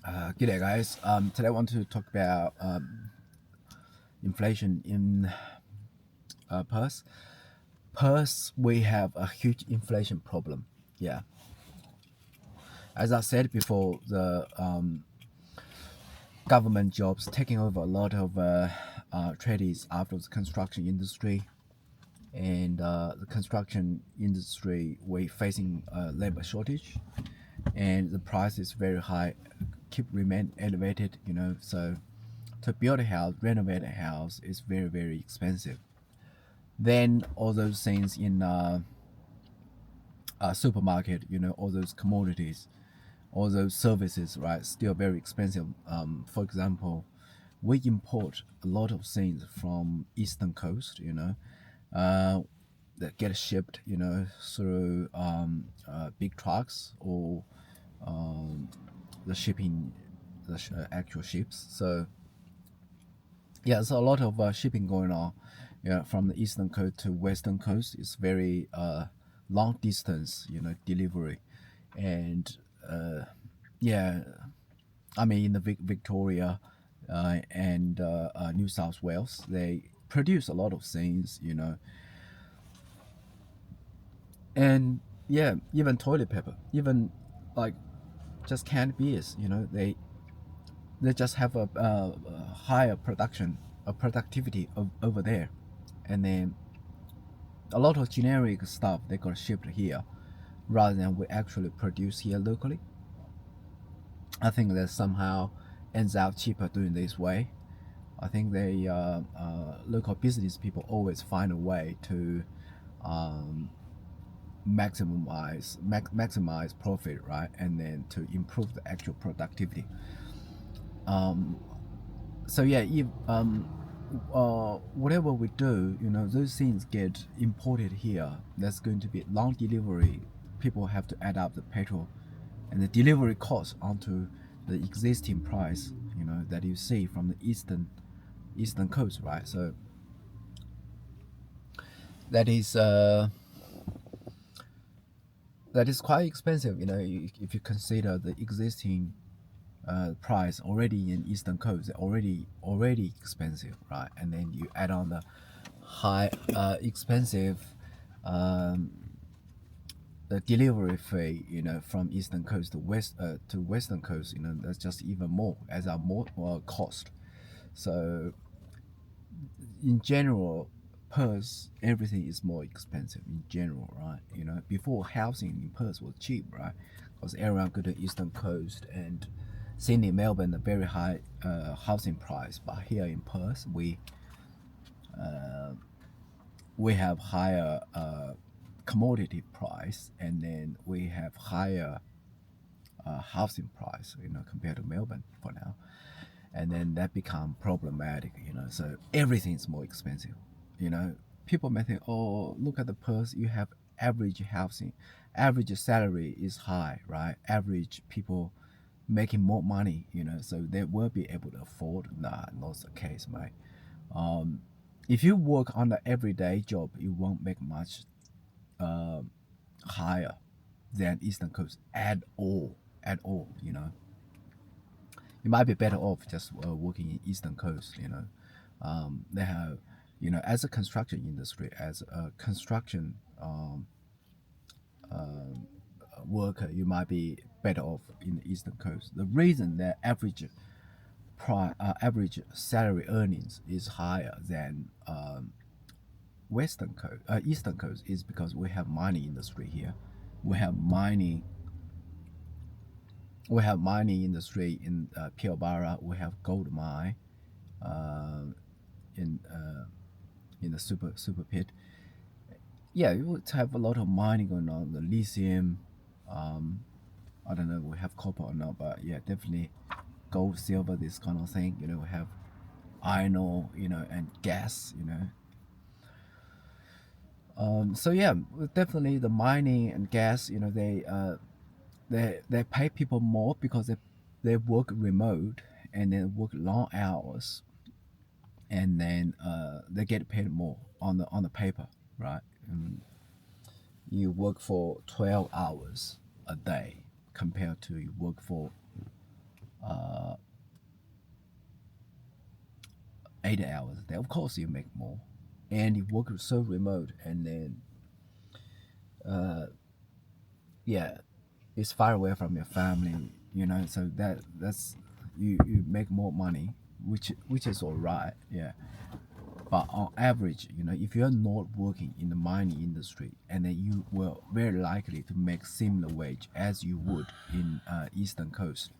G'day guys. Today I want to talk about inflation in Perth. Perth, we have a huge inflation problem. Yeah, as I said before, the government jobs taking over a lot of tradies after the construction industry, and the construction industry we facing a labor shortage, and the price is very high, keep remain elevated. So to build a house, renovate a house is very expensive. Then all those things in a supermarket, all those commodities, all those services, right, still very expensive. For example, we import a lot of things from Eastern Coast, that get shipped, through big trucks or the shipping, the actual ships. So yeah, there's a lot of shipping going on. Yeah, from the eastern coast to western coast, it's very long distance, delivery, and yeah, I mean in the Victoria and New South Wales, they produce a lot of things, and yeah, even toilet paper, even like just canned beers, they just have a higher production, a productivity over there, and then a lot of generic stuff they got shipped here rather than we actually produce here locally. I think that somehow ends out cheaper doing this way. I think they local business people always find a way to um, maximize profit, right, and then to improve the actual productivity. Um, so yeah, if whatever we do, those things get imported here. That's going to be long delivery. People have to add up the petrol and the delivery cost onto the existing price, that you see from the eastern coast, right? So that is uh, that is quite expensive, if you consider the existing price already in eastern coast, already expensive, right? And then you add on the high expensive um, the delivery fee, from eastern coast to western coast, that's just even more as a more cost. So in general, Perth, everything is more expensive in general, right? Before housing in Perth was cheap, right? Because everyone go to eastern coast, and Sydney, Melbourne, a very high housing price. But here in Perth, we have higher commodity price, and then we have higher housing price, compared to Melbourne for now. And then that become problematic, so everything's more expensive. People may think, oh, look at the Perth, you have average housing, average salary is high, right? Average people making more money, so they will be able to afford. Nah, not the case, mate. If you work on an everyday job, you won't make much higher than Eastern Coast at all. You might be better off just working in Eastern Coast. They have, as a construction industry, as a construction worker, you might be better off in the Eastern Coast. The reason that average salary earnings is higher than Eastern Coast is because we have mining industry here. We have mining. We have mining industry in Pilbara. We have gold mine uh, in in the super pit. Yeah, you would have a lot of mining going on. The lithium. Um, I don't know. If we have copper or not, but yeah, definitely gold, silver, this kind of thing. We have iron ore, and gas. So yeah, definitely the mining and gas. They pay people more because they work remote and they work long hours, and then they get paid more on the paper, right? You work for 12 hours a day compared to you work for 8 hours a day, of course you make more. And you work so remote, and then yeah, it's far away from your family, so that's you make more money, which is all right, yeah. But on average, if you're not working in the mining industry, and then you will very likely to make similar wage as you would in Eastern Coast.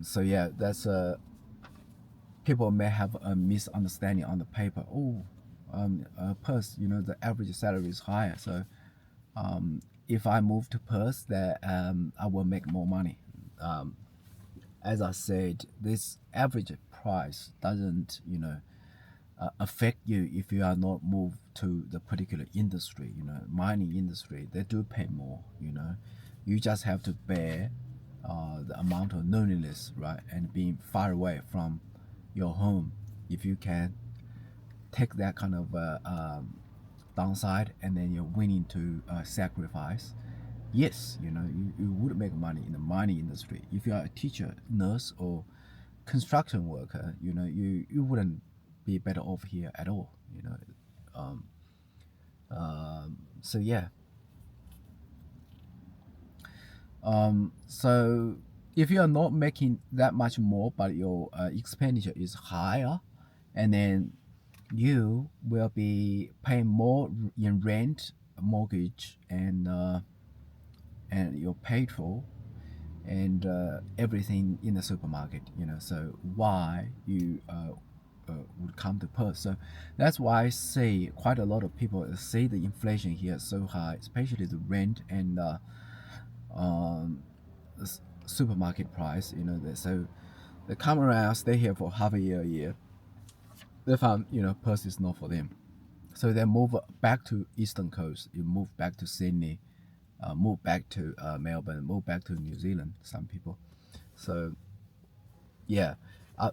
So yeah, that's people may have a misunderstanding on the paper. Oh, Perth, the average salary is higher, so if I move to Perth, that I will make more money. As I said, this average price doesn't, affect you if you are not moved to the particular industry. Mining industry, they do pay more. You just have to bear the amount of loneliness, right, and being far away from your home. If you can take that kind of downside, and then you're willing to sacrifice, yes, you would make money in the mining industry. If you are a teacher, nurse, or construction worker, you wouldn't be better off here at all. Um, so yeah. So if you are not making that much more, but your expenditure is higher, and then you will be paying more in rent, mortgage, and your petrol, and everything in the supermarket. So why you would come to Perth? So that's why I say quite a lot of people say the inflation here is so high, especially the rent and um, supermarket price. So they come around, stay here for half a year. They found Perth is not for them, so they move back to Eastern Coast. You move back to Sydney, move back to Melbourne, move back to New Zealand. Some people, so yeah,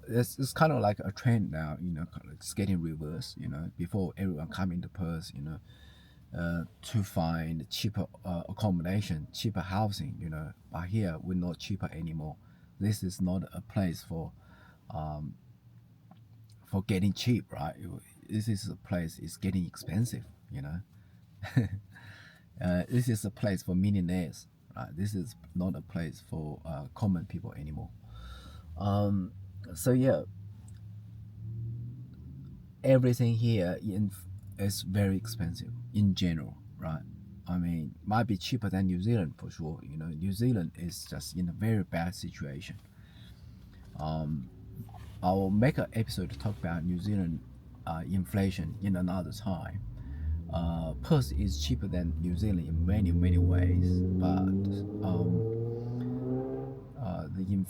it's kind of like a trend now. Kind of it's getting reversed. Before everyone coming to Perth, to find cheaper accommodation, cheaper housing. But here we're not cheaper anymore. This is not a place for getting cheap, right? This is a place is getting expensive. This is a place for millionaires, right? This is not a place for common people anymore. So yeah, everything here is very expensive in general, right? I mean, might be cheaper than New Zealand for sure. New Zealand is just in a very bad situation. I'll make an episode to talk about New Zealand inflation in another time. Perth is cheaper than New Zealand in many many ways, but the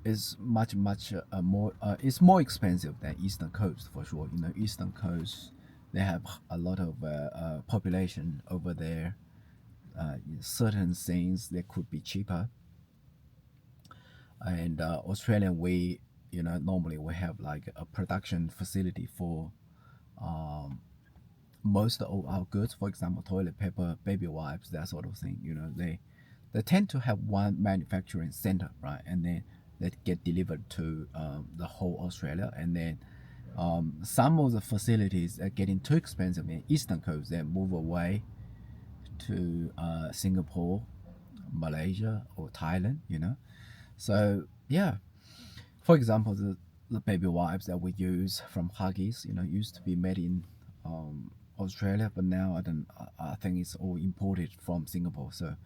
is much much more. It's more expensive than Eastern Coast for sure. Eastern Coast, they have a lot of population over there. Certain things that could be cheaper, and Australian, we normally we have like a production facility for most of our goods. For example, toilet paper, baby wipes, that sort of thing. They tend to have one manufacturing center, right, and then they get delivered to the whole Australia, and then some of the facilities are getting too expensive in Eastern Coast. They move away to Singapore, Malaysia, or Thailand. So yeah, for example, the baby wipes that we use from Huggies, used to be made in Australia, but now I think it's all imported from Singapore. So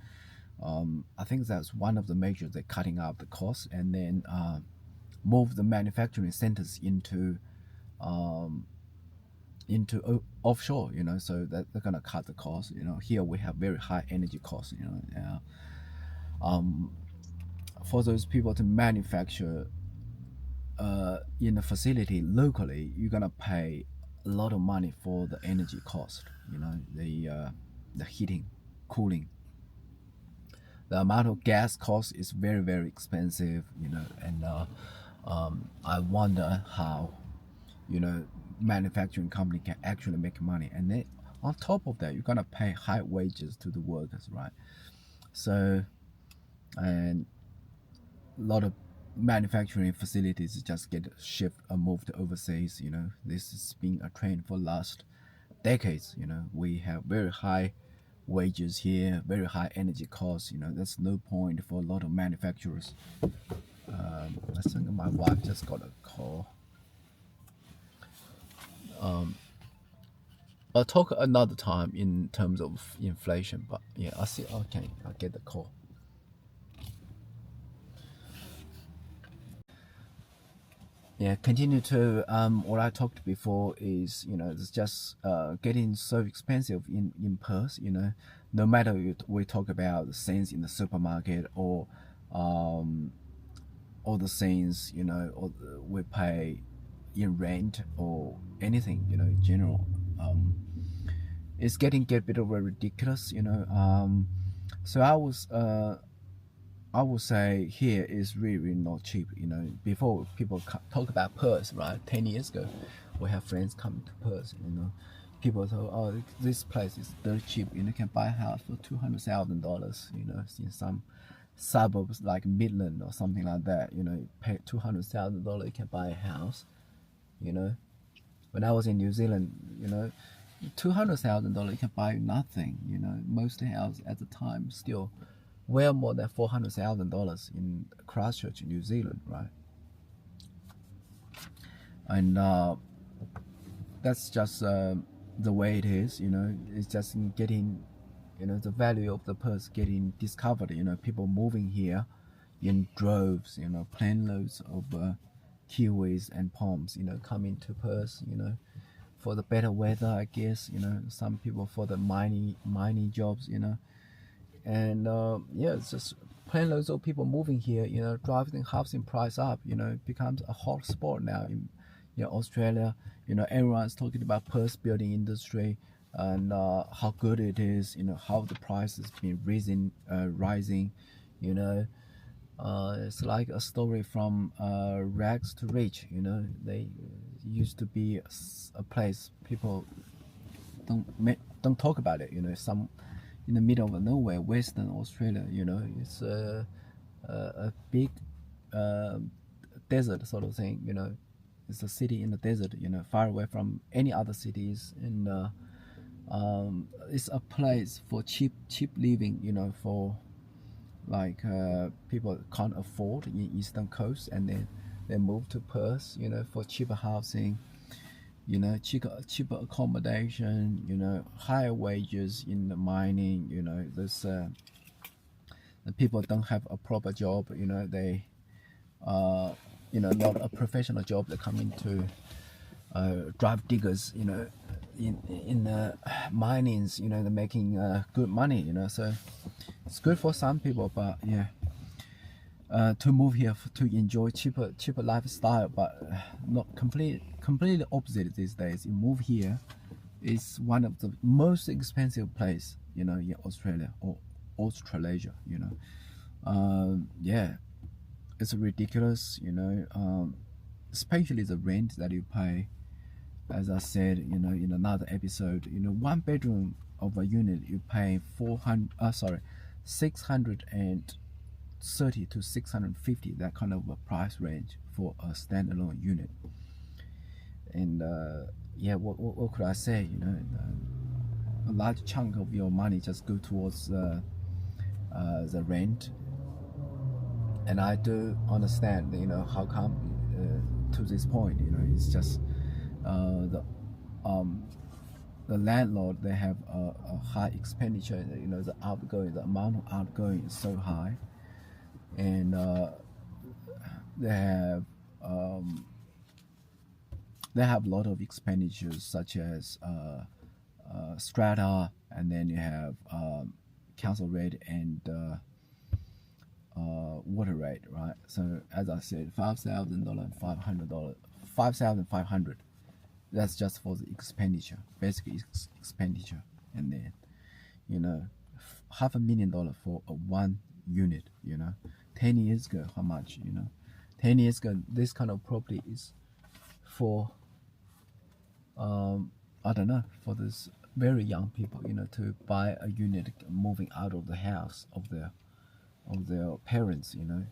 I think that's one of the measures. They're cutting out the cost, and then move the manufacturing centers into offshore. So that they're gonna cut the cost. Here we have very high energy costs. For those people to manufacture in a facility locally, you're gonna pay a lot of money for the energy cost. The heating, cooling. The amount of gas cost is very very expensive. And I wonder how manufacturing company can actually make money, and then on top of that, you're gonna pay high wages to the workers, right? So, and a lot of manufacturing facilities just get shipped or moved overseas. You know, this has been a trend for last decades. You know, we have very high wages here, very high energy costs. You know, there's no point for a lot of manufacturers. I think my wife just got a call. I'll talk another time in terms of inflation, but yeah, I see. Okay, I get the call. Yeah, continue to what I talked before is, you know, it's just getting so expensive in Perth. You know, no matter we talk about the things in the supermarket or all the things, you know, or we pay in rent or anything, you know, in general. It's getting get a bit of a ridiculous, you know. So I would say here is really, really not cheap. You know, before people talk about Perth, right? 10 years ago, we have friends come to Perth. You know, people thought, oh, this place is very cheap. You know, can buy a house for $200,000. You know, in some suburbs like Midland or something like that. You know, you pay $200,000, you can buy a house. You know, when I was in New Zealand, you know, $200,000 you can buy nothing. You know, most houses at the time still well more than $400,000 in Christchurch, New Zealand, right? And that's just the way it is. You know, it's just getting, you know, the value of the Perth getting discovered. You know, people moving here in droves. You know, plane loads of Kiwis and Poms. You know, coming to Perth. You know, for the better weather, I guess. You know, some people for the mining jobs. You know, and yeah, it's just plane loads of people moving here. You know, driving housing price up. You know, it becomes a hot spot now in, you know, Australia. You know, everyone's talking about Perth building industry and how good it is. You know, how the price has been rising. You know, it's like a story from rags to rich. You know, they used to be a place people don't talk about it. You know, some in the middle of nowhere, Western Australia. You know, it's a big desert sort of thing. You know, it's a city in the desert. You know, far away from any other cities, and it's a place for cheap living. You know, for like people can't afford in Eastern Coast, and then they move to Perth. You know, for cheaper housing. You know, cheaper accommodation. You know, higher wages in the mining. You know, there's the people don't have a proper job. You know, they you know, not a professional job. They come into drive diggers. You know, in the minings. You know, they're making good money. You know, so it's good for some people, but yeah. To move here to enjoy cheaper lifestyle, but not completely opposite these days. You move here, it's one of the most expensive place, you know, in Australia or Australasia. You know, yeah, it's ridiculous. You know, especially the rent that you pay. As I said, you know, in another episode, you know, one bedroom of a unit you pay 630 to 650, that kind of a price range for a standalone unit. And yeah, what could I say? You know, a large chunk of your money just go towards the rent. And I do understand, you know, how come to this point. You know, it's just the landlord, they have a high expenditure. You know, the amount of outgoing is so high, and they have a lot of expenditures such as strata, and then you have council rate and water rate, right? So as I said, $5,000, $5,500. That's just for the expenditure, basic expenditure, and then, you know, $500,000 for a one unit. You know, 10 years ago, how much? You know, 10 years ago, this kind of property is for I don't know, for this very young people, you know, to buy a unit moving out of the house of their of their parents, you know.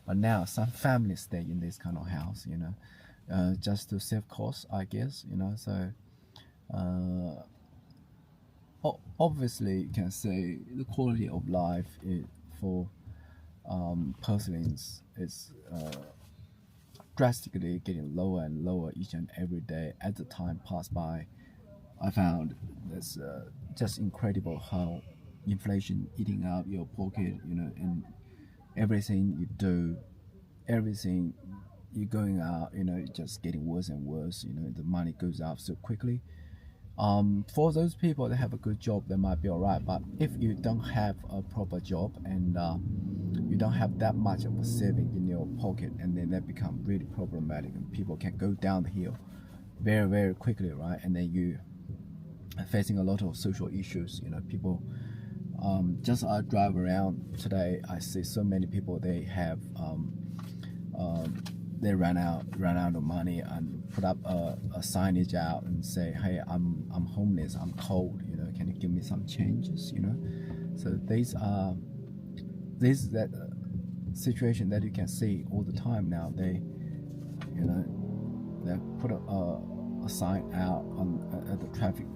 But now some families stay in this kind of house, you know, just to save costs, I guess, you know. So obviously, you can say the quality of life for Porcelains is drastically getting lower and lower each and every day as the time passed by. I found it's just incredible how inflation eating up your pocket, you know, and everything you do, everything you're going out, you know, just getting worse and worse. You know, the money goes up so quickly. For those people that have a good job, they might be alright. But if you don't have a proper job and you don't have that much of a saving in your pocket, and then that become really problematic, and people can go down the hill very, very quickly, right? And then you are facing a lot of social issues. You know, people. Just I drive around today, I see so many people. They have they ran out of money and put up a signage out and say, hey, I'm homeless, I'm cold, you know, can you give me some changes, you know. So these are that situation that you can see all the time now. They, you know, they put a sign out on at the traffic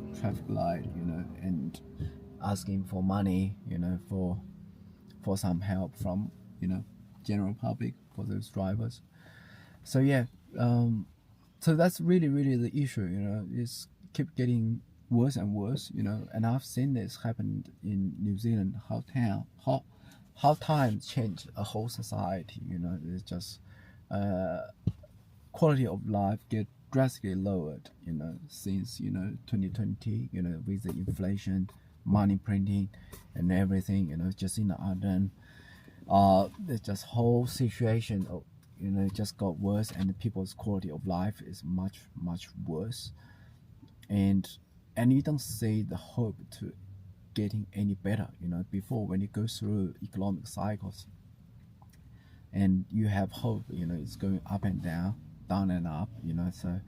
light, you know, and asking for money, you know, for some help from, you know, general public, for those drivers. So yeah, so that's really the issue, you know. It's keep getting worse and worse, you know. And I've seen this happen in New Zealand, how times change a whole society, you know. It's just quality of life get drastically lowered, you know, since, you know, 2020, you know, with the inflation, money printing and everything, you know, just in the Arden, there's just whole situation of, you know, just got worse, and people's quality of life is much worse, and you don't see the hope to getting any better, you know. Before, when you go through economic cycles and you have hope, you know, it's going up and down and up, you know. So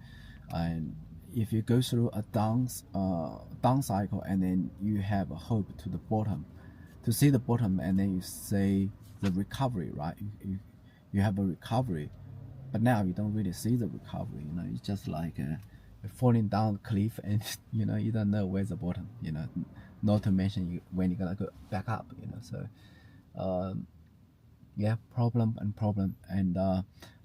and if you go through a down cycle, and then you have a hope to the bottom, to see the bottom, and then you see the recovery, right? You have a recovery, but now you don't really see the recovery, you know. It's just like falling down a cliff, and you know, you don't know where's the bottom, you know, not to mention when you're gonna go back up, you know. So yeah, problem, and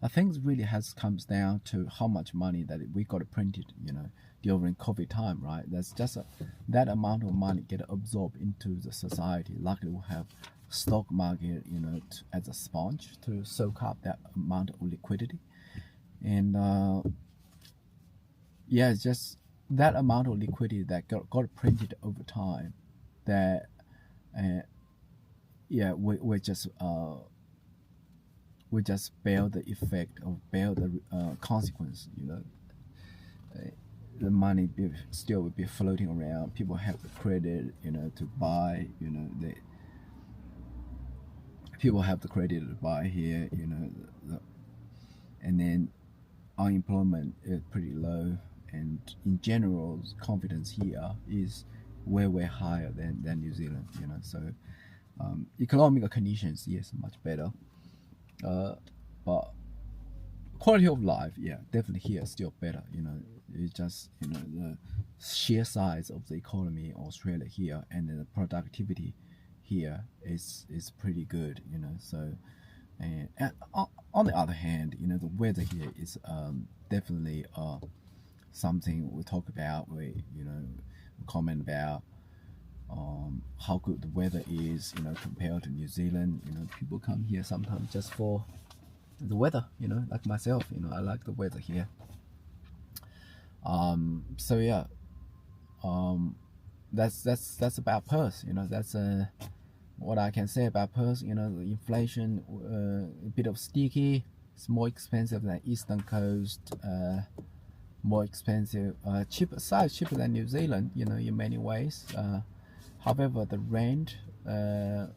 I think it really comes down to how much money that we got printed, you know, during COVID time, right? That's just that amount of money get absorbed into the society. Luckily, we have stock market, you know, as a sponge to soak up that amount of liquidity, and yeah, it's just that amount of liquidity that got printed over time, that yeah, we just bear the effect, or bear the consequence, you know. The money still would be floating around. People have the credit, you know, to buy, you know. People have the credit to buy here, you know, and then unemployment is pretty low, and in general, confidence here is way higher than New Zealand, you know. So economic conditions, yes, much better, but quality of life, yeah, definitely here still better, you know. It's just, you know, the sheer size of the economy in Australia here, and the productivity here is pretty good, you know. So and on the other hand, you know, the weather here is definitely something we talk about. We, you know, comment about how good the weather is, you know, compared to New Zealand. You know, people come here sometimes just for the weather, you know, like myself, you know, I like the weather here. So yeah, that's about Perth, you know. That's what I can say about Perth. You know, the inflation a bit of sticky. It's more expensive than Eastern Coast, more expensive, cheaper than New Zealand, you know, in many ways. However, the rent, the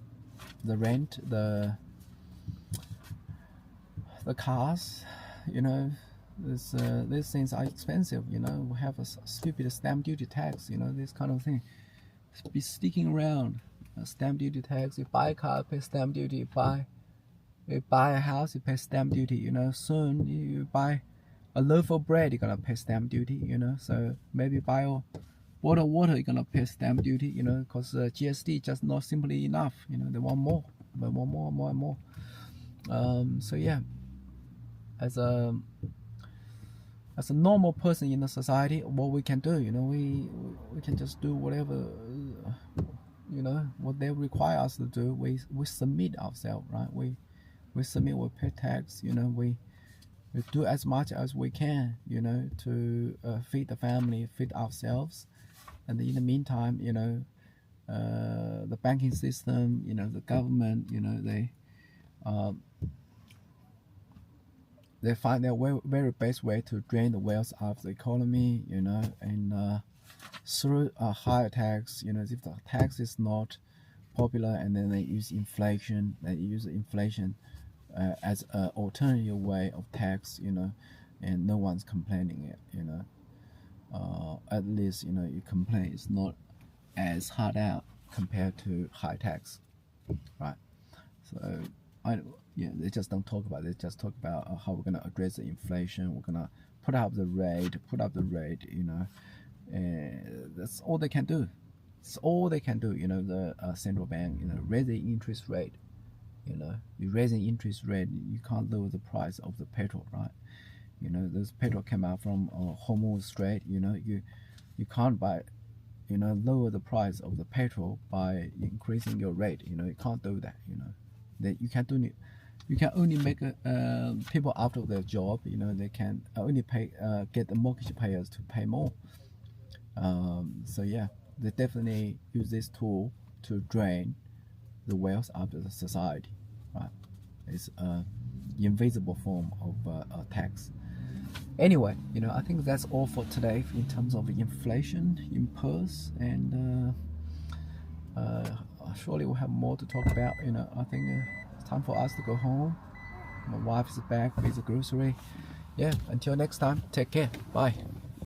cars, you know, these things are expensive, you know. We have a stupid stamp duty tax, you know, this kind of thing be sticking around. stamp duty tax. You buy a car, pay stamp duty. You buy a house, you pay stamp duty. You know, soon you buy a loaf of bread, you're gonna pay stamp duty. You know, so maybe buy a bottle of water, you're gonna pay stamp duty. You know, because GST just not simply enough. You know, they want more, but more and more. So yeah, as a normal person in the society, what we can do, you know, we can just do whatever, you know, what they require us to do. We submit ourselves, right? We submit, we pay tax, you know, we do as much as we can, you know, to feed the family, feed ourselves. And in the meantime, you know, the banking system, you know, the government, you know, they find their very best way to drain the wealth out of the economy, you know, and through a higher tax, you know, if the tax is not popular, and then they use inflation, as an alternative way of tax, you know, and no one's complaining it, you know. At least, you know, your complaint is not as hard out compared to high tax, right? So they just don't talk about it. They just talk about how we're gonna address the inflation. We're gonna put up the rate, you know, and that's all they can do. It's all they can do, you know. The central bank, you know, raise the interest rate. You know, you raise the interest rate, you can't lower the price of the petrol, right? You know, this petrol came out from Hormuz Strait. You know, you can't lower the price of the petrol by increasing your rate. You know, you can't do that. You know, that you can't do it. You can only make people out of their job. You know, they can only get the mortgage payers to pay more. So yeah, they definitely use this tool to drain the wealth of the society, right? It's an invisible form of tax. Anyway, you know, I think that's all for today in terms of inflation, impulse, and surely we'll have more to talk about. You know, I think it's time for us to go home. My wife is back with the grocery. Yeah, until next time, take care. Bye.